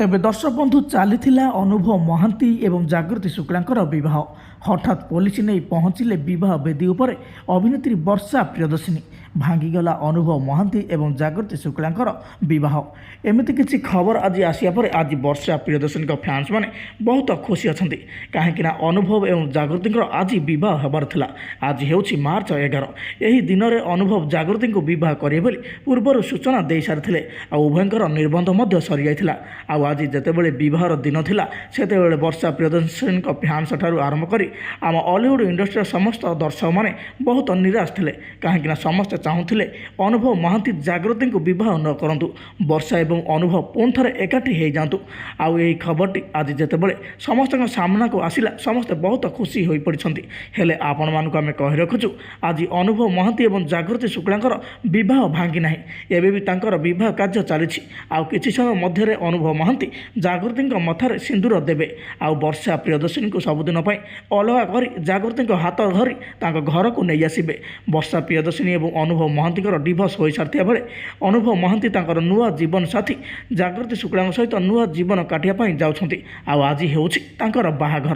ତେବେ ଦର୍ଶକ ବନ୍ଧୁ ଚାଲିଥିଲା ଅନୁଭବ ମହାନ୍ତି ଏବଂ ଜାଗୃତି ଶୁକ୍ଲାଙ୍କର ବିବାହ। ହଠାତ୍ ପୋଲିସ ନେଇ ପହଞ୍ଚିଲେ ବିବାହ ବେଦୀ ଉପରେ ଅଭିନେତ୍ରୀ ବର୍ଷା ପ୍ରିୟଦର୍ଶିନୀ। ଭାଙ୍ଗିଗଲା ଅନୁଭବ ମହାନ୍ତି ଏବଂ ଜାଗୃତି ଶୁକ୍ଲାଙ୍କର ବିବାହ। ଏମିତି କିଛି ଖବର ଆଜି ଆସିବା ପରେ ଆଜି ବର୍ଷା ପ୍ରିୟଦର୍ଶିନୀଙ୍କ ଫ୍ୟାନ୍ସ ମାନେ ବହୁତ ଖୁସି ଅଛନ୍ତି। କାହିଁକିନା ଅନୁଭବ ଏବଂ ଜାଗୃତିଙ୍କର ଆଜି ବିବାହ ହେବାର ଥିଲା। ଆଜି ହେଉଛି ମାର୍ଚ୍ଚ 11। ଏହି ଦିନରେ ଅନୁଭବ ଜାଗୃତିଙ୍କୁ ବିବାହ କରିବେ ବୋଲି ପୂର୍ବରୁ ସୂଚନା ଦେଇସାରିଥିଲେ। ଆଉ ଉଭୟଙ୍କର ନିର୍ବନ୍ଧ ମଧ୍ୟ ସରିଯାଇଥିଲା। ଆଉ ଆଜି ଯେତେବେଳେ ବିବାହର ଦିନ ଥିଲା ସେତେବେଳେ ବର୍ଷା ପ୍ରିୟଦର୍ଶିନୀଙ୍କ ଫ୍ୟାନ୍ସ ଠାରୁ ଆରମ୍ଭ କରି ଆମ ଅଲିଉଡ଼ ଇଣ୍ଡଷ୍ଟ୍ରିର ସମସ୍ତ ଦର୍ଶକମାନେ ବହୁତ ନିରାଶ ଥିଲେ। କାହିଁକିନା ସମସ୍ତେ ଚାହୁଁଥିଲେ ଅନୁଭବ ମହାନ୍ତି ଜାଗୃତିଙ୍କୁ ବିବାହ ନ କରନ୍ତୁ, ବର୍ଷା ଏବଂ ଅନୁଭବ ପୁଣି ଥରେ ଏକାଠି ହୋଇଯାଆନ୍ତୁ। ଆଉ ଏହି ଖବରଟି ଆଜି ଯେତେବେଳେ ସମସ୍ତଙ୍କ ସାମ୍ନାକୁ ଆସିଲା ସମସ୍ତେ ବହୁତ ଖୁସି ହୋଇପଡ଼ିଛନ୍ତି। ହେଲେ ଆପଣମାନଙ୍କୁ ଆମେ କହି ରଖୁଛୁ ଆଜି ଅନୁଭବ ମହାନ୍ତି ଏବଂ ଜାଗୃତି ଶୁକ୍ଲାଙ୍କର ବିବାହ ଭାଙ୍ଗି ନାହିଁ। ଏବେ ବି ତାଙ୍କର ବିବାହ କାର୍ଯ୍ୟ ଚାଲିଛି। ଆଉ କିଛି ସମୟ ମଧ୍ୟରେ ଅନୁଭବ ମହାନ୍ତି ଜାଗୃତିଙ୍କ ମଥାରେ ସିନ୍ଦୁର ଦେବେ। ଆଉ ବର୍ଷା ପ୍ରିୟଦର୍ଶିନୀଙ୍କୁ ସବୁଦିନ ପାଇଁ ଅଲଗା କରି ଜାଗୃତିଙ୍କ ହାତ ଧରି ତାଙ୍କ ଘରକୁ ନେଇ ଆସିବେ। ବର୍ଷା ପ୍ରିୟଦର୍ଶିନୀ ଏବଂ ଅନୁଭବ ମହାନ୍ତିଙ୍କର ଡିଭୋର୍ସ ହୋଇସାରିଥିବା ବେଳେ ଅନୁଭବ ମହାନ୍ତି ତାଙ୍କର ନୂଆ ଜୀବନ ସାଥୀ ଜାଗୃତି ଶୁକ୍ଲାଙ୍କ ସହିତ ନୂଆ ଜୀବନ କାଟିବା ପାଇଁ ଯାଉଛନ୍ତି। ଆଉ ଆଜି ହେଉଛି ତାଙ୍କର ବାହାଘର।